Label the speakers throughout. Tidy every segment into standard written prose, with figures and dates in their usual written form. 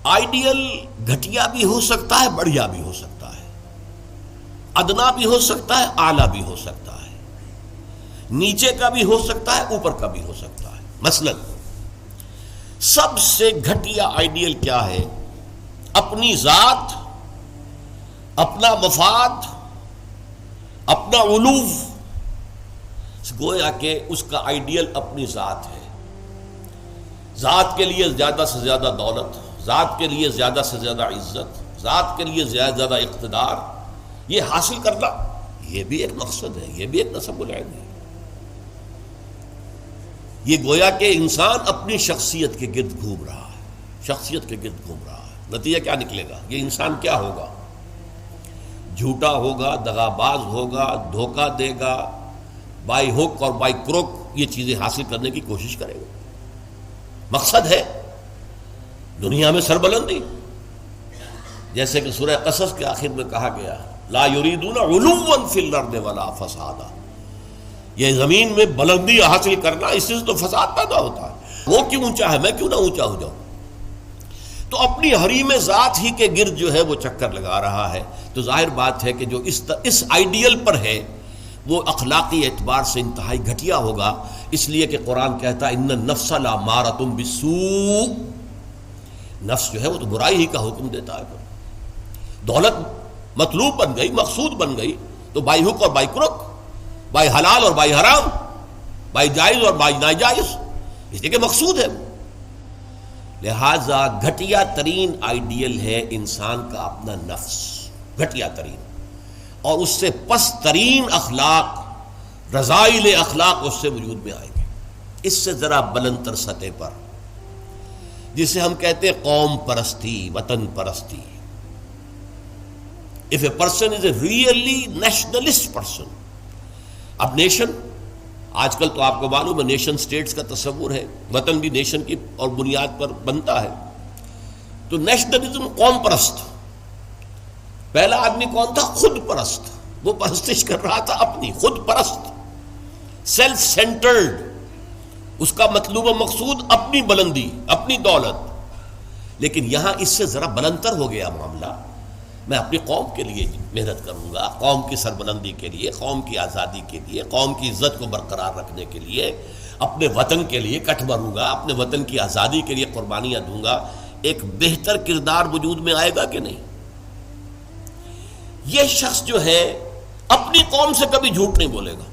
Speaker 1: Ideal گھٹیا بھی ہو سکتا ہے، بڑھیا بھی ہو سکتا ہے، ادنا بھی ہو سکتا ہے، اعلیٰ بھی ہو سکتا ہے، نیچے کا بھی ہو سکتا ہے، اوپر کا بھی ہو سکتا ہے۔ مثلا سب سے گھٹیا آئیڈیل کیا ہے؟ اپنی ذات، اپنا مفاد، اپنا علوف۔ گویا کہ اس کا آئیڈیل اپنی ذات ہے، ذات کے لیے زیادہ سے زیادہ دولت، ذات کے لیے زیادہ سے زیادہ عزت، ذات کے لیے زیادہ سے زیادہ اقتدار، یہ حاصل کرنا، یہ بھی ایک مقصد ہے، یہ بھی ایک نصب العین ہے۔ یہ گویا کہ انسان اپنی شخصیت کے گرد گھوم رہا ہے، شخصیت کے گرد گھوم رہا ہے۔ نتیجہ کیا نکلے گا؟ یہ انسان کیا ہوگا؟ جھوٹا ہوگا، دغاباز ہوگا، دھوکہ دے گا، بائی ہک اور بائی کروک یہ چیزیں حاصل کرنے کی کوشش کرے گا۔ مقصد ہے دنیا میں سربلندی، جیسے کہ سورہ قصص کے آخر میں کہا گیا لا یریدون علوا فی الارض ولا فسادا، یہ زمین میں بلندی حاصل کرنا، اس سے تو فساد پیدا ہوتا ہے۔ وہ کیوں اونچا ہے، میں کیوں نہ اونچا ہو جاؤں؟ تو اپنی حریم ذات ہی کے گرد جو ہے وہ چکر لگا رہا ہے۔ تو ظاہر بات ہے کہ جو اس آئیڈیل پر ہے وہ اخلاقی اعتبار سے انتہائی گھٹیا ہوگا، اس لیے کہ قرآن کہتا ہے ان النفس لامارۃ بالسوء، نفس جو ہے وہ تو برائی ہی کا حکم دیتا ہے۔ دولت مطلوب بن گئی، مقصود بن گئی، تو بائی حق اور بائی کروک، بائی حلال اور بائی حرام، بائی جائز اور بائی ناجائز، اس لیے کہ مقصود ہے۔ لہذا گھٹیا ترین آئیڈیل ہے انسان کا اپنا نفس، گھٹیا ترین، اور اس سے پست ترین اخلاق، رذائل اخلاق اس سے وجود میں آئیں گے۔ اس سے ذرا بلند تر سطح پر، جسے ہم کہتے ہیں قوم پرستی، وطن پرستی۔ If a person is a really nationalist person، اب نیشن، آج کل تو آپ کو معلوم ہے نیشن سٹیٹس کا تصور ہے، وطن بھی نیشن کی اور بنیاد پر بنتا ہے۔ تو نیشنلزم، قوم پرست، پہلا آدمی کون تھا؟ خود پرست، وہ پرستش کر رہا تھا اپنی، خود پرست، سیلف سینٹرڈ، اس کا مطلوب و مقصود اپنی بلندی، اپنی دولت۔ لیکن یہاں اس سے ذرا بلندتر ہو گیا معاملہ، میں اپنی قوم کے لیے محنت کروں گا، قوم کی سربلندی کے لیے، قوم کی آزادی کے لیے، قوم کی عزت کو برقرار رکھنے کے لیے، اپنے وطن کے لیے کٹ بھروں گا، اپنے وطن کی آزادی کے لیے قربانیاں دوں گا۔ ایک بہتر کردار وجود میں آئے گا کہ نہیں؟ یہ شخص جو ہے اپنی قوم سے کبھی جھوٹ نہیں بولے گا،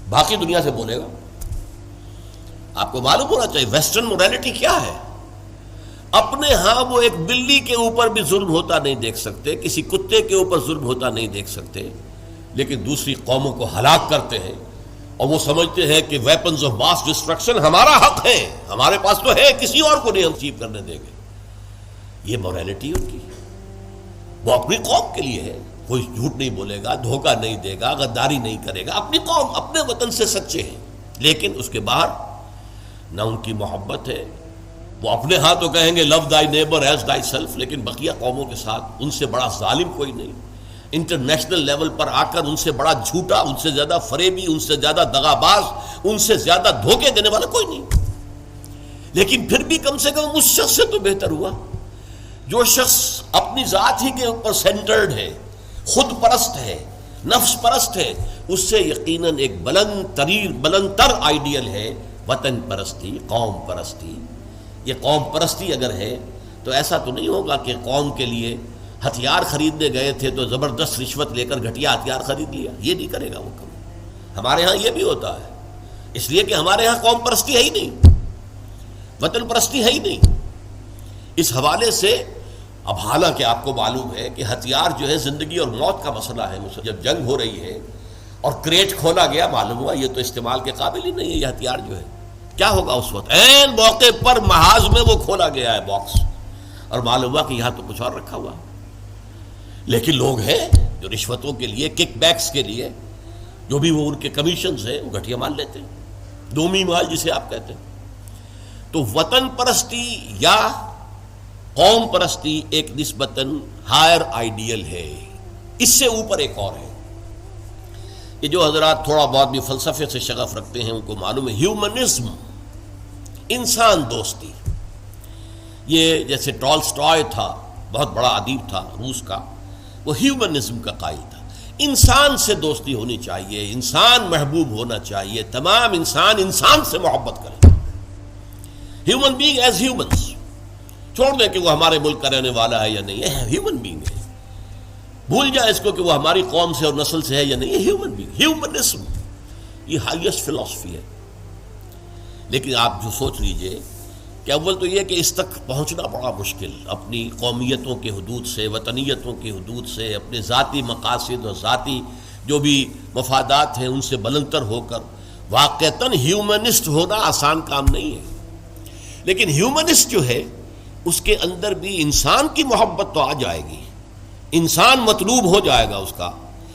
Speaker 1: باقی دنیا سے بولے گا۔ آپ کو معلوم ہونا چاہیے ویسٹرن مورالٹی کیا ہے۔ اپنے ہاں وہ ایک بلی کے اوپر بھی ظلم ہوتا نہیں دیکھ سکتے، کسی کتے کے اوپر ظلم ہوتا نہیں دیکھ سکتے، لیکن دوسری قوموں کو ہلاک کرتے ہیں، اور وہ سمجھتے ہیں کہ ویپنز آف ماس ڈسٹرکشن ہمارا حق ہے، ہمارے پاس تو ہے، کسی اور کو نہیں ہم اچیو کرنے دیں گے۔ یہ مورالٹی ان کی، وہ اپنی قوم کے لیے ہے، کوئی جھوٹ نہیں بولے گا، دھوکہ نہیں دے گا، غداری نہیں کرے گا، اپنی قوم، اپنے وطن سے سچے ہیں۔ لیکن اس کے باہر نہ ان کی محبت ہے، وہ اپنے ہاں تو کہیں گے لو دائی نیبر ایز دائی سیلف، لیکن بقیہ قوموں کے ساتھ ان سے بڑا ظالم کوئی نہیں، انٹرنیشنل لیول پر آ کر ان سے بڑا جھوٹا، ان سے زیادہ فریبی، ان سے زیادہ دغاباز، ان سے زیادہ دھوکے دینے والا کوئی نہیں۔ لیکن پھر بھی کم سے کم اس شخص سے تو بہتر ہوا جو شخص اپنی ذات ہی کے اوپر سینٹرڈ ہے، خود پرست ہے، نفس پرست ہے۔ اس سے یقیناً ایک بلند تر آئیڈیل ہے وطن پرستی، قوم پرستی۔ یہ قوم پرستی اگر ہے تو ایسا تو نہیں ہوگا کہ قوم کے لیے ہتھیار خریدنے گئے تھے تو زبردست رشوت لے کر گھٹیا ہتھیار خرید لیا، یہ نہیں کرے گا وہ کبھی۔ ہمارے ہاں یہ بھی ہوتا ہے، اس لیے کہ ہمارے ہاں قوم پرستی ہے ہی نہیں، وطن پرستی ہے ہی نہیں۔ اس حوالے سے اب حالانکہ آپ کو معلوم ہے کہ ہتھیار جو ہے زندگی اور موت کا مسئلہ ہے، جب جنگ ہو رہی ہے اور کریٹ کھولا گیا، معلوم ہوا یہ تو استعمال کے قابل ہی نہیں ہے یہ ہتھیار جو ہے، کیا ہوگا اس وقت؟ عین موقع پر محاذ میں وہ کھولا گیا ہے باکس، اور معلوم ہوا کہ یہاں تو کچھ اور رکھا ہوا۔ لیکن لوگ ہیں جو رشوتوں کے لیے، کک بیکس کے لیے، جو بھی وہ ان کے کمیشنز ہیں، وہ گھٹیا مال لیتے ہیں، دومی مال جسے آپ کہتے ہیں۔ تو وطن پرستی یا قوم پرستی ایک نسبتاً ہائر آئیڈیل ہے، اس سے اوپر ایک اور ہے۔ یہ جو حضرات تھوڑا بہت بھی فلسفے سے شغف رکھتے ہیں ان کو معلوم ہے، ہیومنزم، انسان دوستی۔ یہ جیسے ٹالسٹائے تھا، بہت بڑا ادیب تھا روس کا، وہ ہیومنزم کا قائل تھا، انسان سے دوستی ہونی چاہیے، انسان محبوب ہونا چاہیے، تمام انسان انسان سے محبت کریں، ہیومن بینگ ایز ہیومنس، چھوڑ دیں کہ وہ ہمارے ملک کا رہنے والا ہے یا نہیں، یہ ہیومن بینگ ہے، بھول جائیں اس کو کہ وہ ہماری قوم سے اور نسل سے ہے یا نہیں، یہ ہیومن بینگ، ہیومنزم یہ ہائیسٹ فلسفی ہے۔ لیکن آپ جو سوچ لیجئے کہ اول تو یہ کہ اس تک پہنچنا بڑا مشکل، اپنی قومیتوں کے حدود سے، وطنیتوں کے حدود سے، اپنے ذاتی مقاصد اور ذاتی جو بھی مفادات ہیں ان سے بلندتر ہو کر واقعتاً ہیومنسٹ ہونا آسان کام نہیں ہے۔ لیکن ہیومنسٹ جو ہے اس کے اندر بھی انسان کی محبت تو آ جائے گی، انسان مطلوب ہو جائے گا اس کا،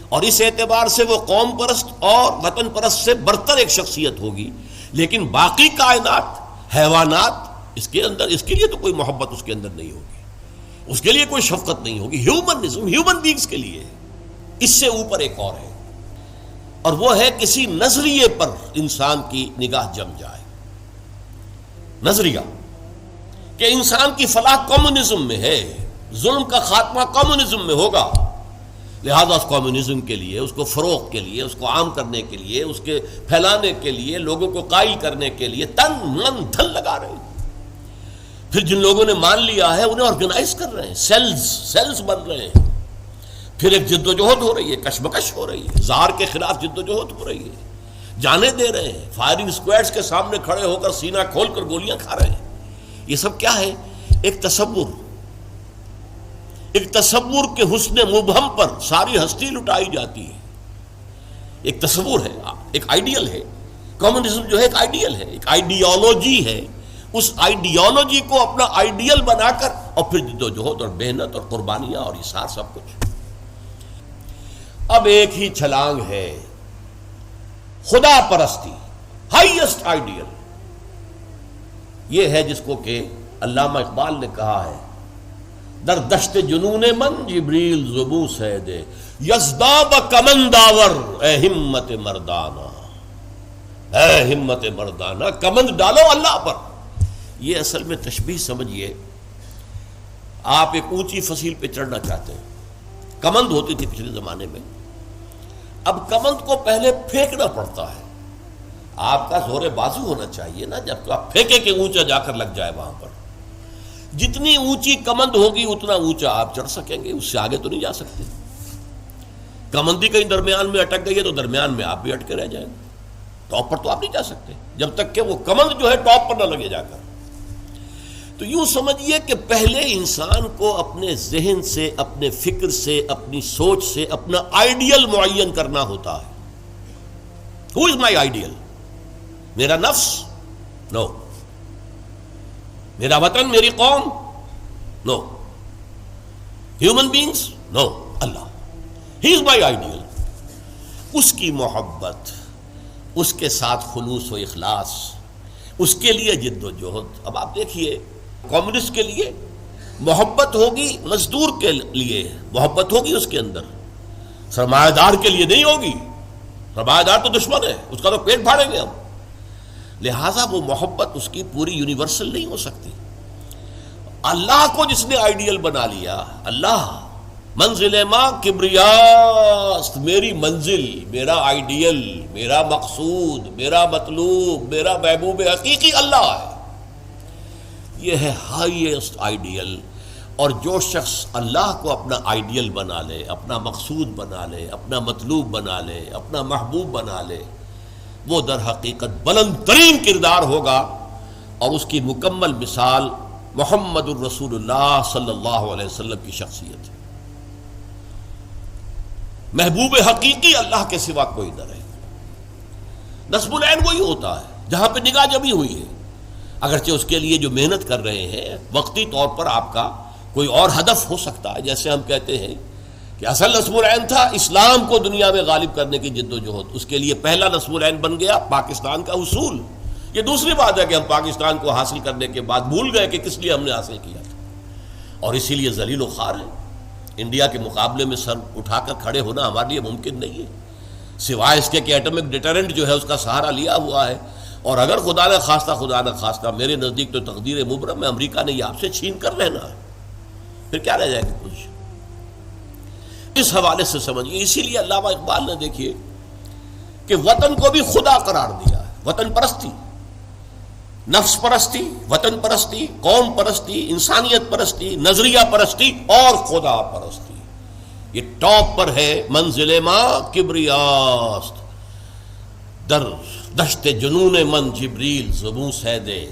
Speaker 1: اور اس اعتبار سے وہ قوم پرست اور وطن پرست سے برتر ایک شخصیت ہوگی۔ لیکن باقی کائنات، حیوانات، اس کے اندر اس کے لیے تو کوئی محبت اس کے اندر نہیں ہوگی، اس کے لیے کوئی شفقت نہیں ہوگی۔ ہیومنزم ہیومن بینگز کے لیے ہے، اس سے اوپر ایک اور ہے، اور وہ ہے کسی نظریے پر انسان کی نگاہ جم جائے، نظریہ کہ انسان کی فلاح کمیونزم میں ہے، ظلم کا خاتمہ کمیونزم میں ہوگا، لہذا اس کمیونزم کے لیے، اس کو فروغ کے لیے، اس کو عام کرنے کے لیے، اس کے پھیلانے کے لیے، لوگوں کو قائل کرنے کے لیے تن من دھن لگا رہے ہیں۔ پھر جن لوگوں نے مان لیا ہے انہیں آرگنائز کر رہے ہیں، سیلز بن رہے ہیں، پھر ایک جد و جہد ہو رہی ہے، کشمکش ہو رہی ہے، زہر کے خلاف جد و جہد ہو رہی ہے، جانے دے رہے ہیں، فائرنگ اسکواڈز کے سامنے کھڑے ہو کر سینہ کھول کر گولیاں کھا رہے ہیں۔ یہ سب کیا ہے؟ ایک تصور کے حسن مبہم پر ساری ہستی لٹائی جاتی ہے، ایک تصور ہے، ایک آئیڈیل ہے، کمیونزم جو ہے ایک آئیڈیل ہے، ایک آئیڈیالوجی ہے، اس آئیڈیالوجی کو اپنا آئیڈیل بنا کر اور پھر جد و جہد اور محنت اور قربانیاں اور اثار سب کچھ۔ اب ایک ہی چھلانگ ہے، خدا پرستی، ہائیسٹ آئیڈیل، یہ ہے جس کو کہ علامہ اقبال نے کہا ہے، در دشت جنون من جبریل زبوں سے دے یزداب کمنداور، اے ہمت مردانہ، اے ہمت مردانہ، کمند ڈالو اللہ پر۔ یہ اصل میں تشبیہ سمجھیے، آپ ایک اونچی فصیل پہ چڑھنا چاہتے ہیں، کمند ہوتی تھی پچھلے زمانے میں، اب کمند کو پہلے پھینکنا پڑتا ہے، آپ کا زور بازو ہونا چاہیے نا، جب تو آپ پھینکے کہ اونچا جا کر لگ جائے وہاں پر، جتنی اونچی کمند ہوگی اتنا اونچا آپ چڑھ سکیں گے، اس سے آگے تو نہیں جا سکتے۔ کمندی کہیں درمیان میں اٹک گئی ہے تو درمیان میں آپ بھی اٹکے رہ جائیں گے، ٹاپ پر تو آپ نہیں جا سکتے جب تک کہ وہ کمند جو ہے ٹاپ پر نہ لگے جا کر۔ تو یوں سمجھیے کہ پہلے انسان کو اپنے ذہن سے، اپنے فکر سے، اپنی سوچ سے اپنا آئیڈیل معین کرنا ہوتا ہے۔ Who is my ideal? میرا نفس؟ نو۔ میرا وطن، میری قوم؟ No. Human beings? No. Allah, he is my ideal. اس کی محبت، اس کے ساتھ خلوص و اخلاص، اس کے لیے جد و جہد۔ اب آپ دیکھیے، کمیونسٹ کے لیے محبت ہوگی، مزدور کے لیے محبت ہوگی، اس کے اندر سرمایہ دار کے لیے نہیں ہوگی، سرمایہ دار تو دشمن ہے، اس کا تو پیٹ پھاڑیں گے ہم، لہٰذا وہ محبت اس کی پوری یونیورسل نہیں ہو سکتی۔ اللہ کو جس نے آئیڈیل بنا لیا، اللہ منزل ماں کبریاست، میری منزل، میرا آئیڈیل، میرا مقصود، میرا مطلوب، میرا محبوب حقیقی اللہ ہے، یہ ہے ہائیسٹ آئیڈیل۔ اور جو شخص اللہ کو اپنا آئیڈیل بنا لے، اپنا مقصود بنا لے، اپنا مطلوب بنا لے، اپنا محبوب بنا لے، وہ در حقیقت بلند ترین کردار ہوگا، اور اس کی مکمل مثال محمد الرسول اللہ صلی اللہ علیہ وسلم کی شخصیت ہے۔ محبوب حقیقی اللہ کے سوا کوئی نہ رہے۔ نصب العین وہی ہوتا ہے جہاں پہ نگاہ جمی ہوئی ہے، اگرچہ اس کے لیے جو محنت کر رہے ہیں وقتی طور پر آپ کا کوئی اور ہدف ہو سکتا ہے، جیسے ہم کہتے ہیں کہ اصل نصب العین تھا اسلام کو دنیا میں غالب کرنے کی جد و جہد، اس کے لیے پہلا نصب العین بن گیا پاکستان کا حصول۔ یہ دوسری بات ہے کہ ہم پاکستان کو حاصل کرنے کے بعد بھول گئے کہ کس لیے ہم نے حاصل کیا تھا، اور اسی لیے ذلیل و خوار ہے۔ انڈیا کے مقابلے میں سر اٹھا کر کھڑے ہونا ہمارے لیے ممکن نہیں ہے، سوائے اس کے کہ ایٹمک ڈیٹرنٹ جو ہے اس کا سہارا لیا ہوا ہے، اور اگر خدا نہ خواستہ میرے نزدیک تو تقدیر مبرم میں امریکہ نے یہ آپ سے چھین کر رہنا ہے، پھر کیا رہ جائے گی کچھ؟ اس حوالے سے سمجھیے. اسی لیے علامہ اقبال نے دیکھیے کہ وطن کو بھی خدا قرار دیا ہے. وطن پرستی، نفس پرستی، وطن پرستی، قوم پرستی، انسانیت پرستی، نظریہ پرستی اور خدا پرستی، یہ ٹاپ پر ہے. منزل ماں کبریاست در دشت جنون من جبریل زبوں سیدے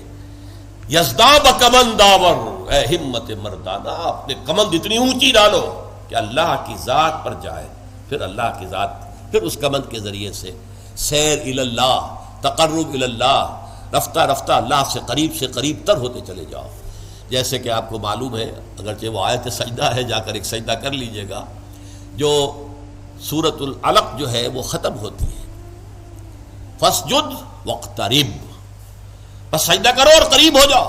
Speaker 1: یزداب کمن داور، اے ہمت مردانہ اپنے کمند اتنی اونچی ڈالو کہ اللہ کی ذات پر جائے، پھر اللہ کی ذات، پھر اس کمند کے ذریعے سے سیر اللہ، تقرب اللہ، رفتہ رفتہ اللہ سے قریب تر ہوتے چلے جاؤ. جیسے کہ آپ کو معلوم ہے، اگرچہ وہ آیت سجدہ ہے، جا کر ایک سجدہ کر لیجئے گا، جو سورۃ العلق جو ہے وہ ختم ہوتی ہے فَاسْجُدْ وَاقْتَرِبْ، بس سجدہ کرو اور قریب ہو جاؤ.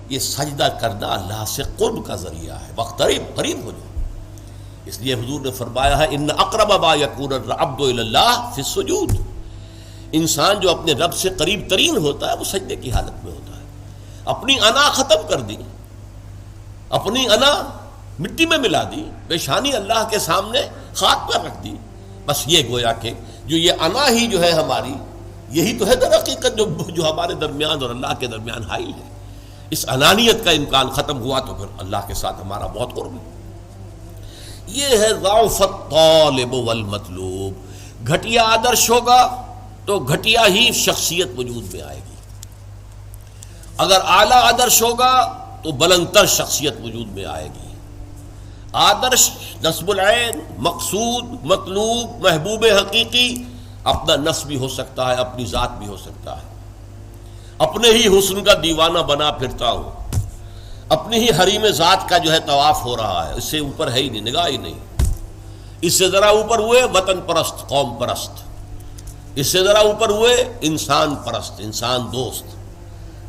Speaker 1: یہ سجدہ کرنا اللہ سے قرب کا ذریعہ ہے. وَاقْتَرِبْ، قریب ہو جاؤ. اس لیے حضور نے فرمایا ہے ان اقرب ما یکون العبد الی اللہ فی السجود، انسان جو اپنے رب سے قریب ترین ہوتا ہے وہ سجدے کی حالت میں ہوتا ہے. اپنی انا ختم کر دی، اپنی انا مٹی میں ملا دی، پیشانی اللہ کے سامنے خاک پر رکھ دی. بس یہ گویا کہ جو یہ انا ہی جو ہے ہماری، یہی تو ہے در حقیقت جو ہمارے درمیان اور اللہ کے درمیان حائل ہے. اس انانیت کا امکان ختم ہوا تو پھر اللہ کے ساتھ ہمارا بہت قرب ہے. یہ ہے ضعف الطالب والمطلوب. گھٹیا آدرش ہوگا تو گھٹیا ہی شخصیت وجود میں آئے گی، اگر اعلیٰ آدرش ہوگا تو بلندتر شخصیت وجود میں آئے گی. آدرش نصب العین، مقصود، مطلوب، محبوب حقیقی اپنا نفس بھی ہو سکتا ہے، اپنی ذات بھی ہو سکتا ہے. اپنے ہی حسن کا دیوانہ بنا پھرتا ہوں، اپنی ہی حریم ذات کا جو ہے طواف ہو رہا ہے، اس سے اوپر ہے ہی نہیں، نگاہ ہی نہیں. اس سے ذرا اوپر ہوئے وطن پرست، قوم پرست. اس سے ذرا اوپر ہوئے انسان پرست، انسان دوست.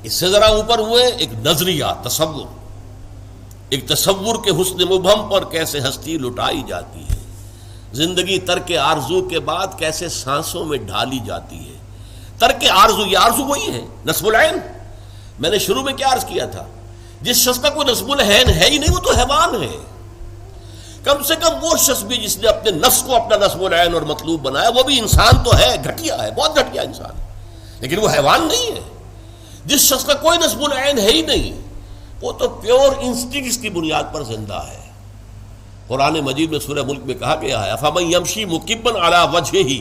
Speaker 1: اس سے ذرا اوپر ہوئے ایک نظریہ، تصور، ایک تصور کے حسن مبہم پر کیسے ہستی لٹائی جاتی ہے، زندگی ترک آرزو کے بعد کیسے سانسوں میں ڈھالی جاتی ہے. ترک آرزو، یہ آرزو وہی ہے نصب العین. میں نے شروع میں کیا عرض کیا تھا، جس شخص کا کوئی نصب العین ہے ہی نہیں وہ تو حیوان ہے. کم سے کم وہ شخص بھی جس نے اپنے نفس کو اپنا نصب العین اور مطلوب بنایا، وہ بھی انسان تو ہے، گھٹیا ہے، بہت گھٹیا انسان ہے، لیکن وہ حیوان نہیں ہے. جس شخص کا کوئی نصب العین ہے ہی نہیں وہ تو پیور انسٹنکٹس کی بنیاد پر زندہ ہے. قرآن مجید میں سورہ ملک میں کہا گیا ہے افمن یمشی مکبا علی وجہہ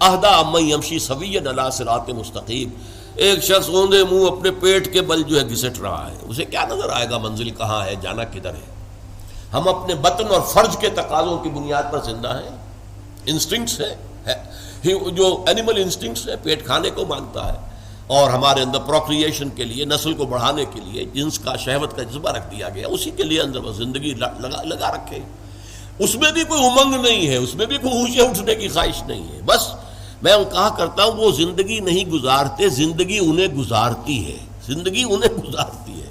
Speaker 1: اہدی امن یمشی سویا علی صراط مستقیم. ایک شخص اوندے منہ اپنے پیٹ کے بل جو ہے گھسٹ رہا ہے، اسے کیا نظر آئے گا منزل کہاں ہے، جانا کدھر ہے. ہم اپنے بطن اور فرج کے تقاضوں کی بنیاد پر زندہ ہیں. انسٹنکٹس ہے جو اینیمل انسٹنکٹس ہے، پیٹ کھانے کو مانگتا ہے، اور ہمارے اندر پروکریشن کے لیے، نسل کو بڑھانے کے لیے جنس کا، شہوت کا جذبہ رکھ دیا گیا، اسی کے لیے اندر وہ زندگی لگا رکھے. اس میں بھی کوئی امنگ نہیں ہے، اس میں بھی کوئی اونچے اٹھنے کی خواہش نہیں ہے. بس میں کہا کرتا ہوں وہ زندگی نہیں گزارتے، زندگی انہیں گزارتی ہے، زندگی انہیں گزارتی ہے.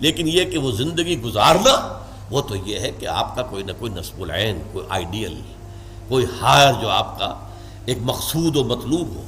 Speaker 1: لیکن یہ کہ وہ زندگی گزارنا، وہ تو یہ ہے کہ آپ کا کوئی نہ کوئی نصب العین، کوئی آئیڈیل، کوئی ہائر جو آپ کا ایک مقصود و مطلوب ہو.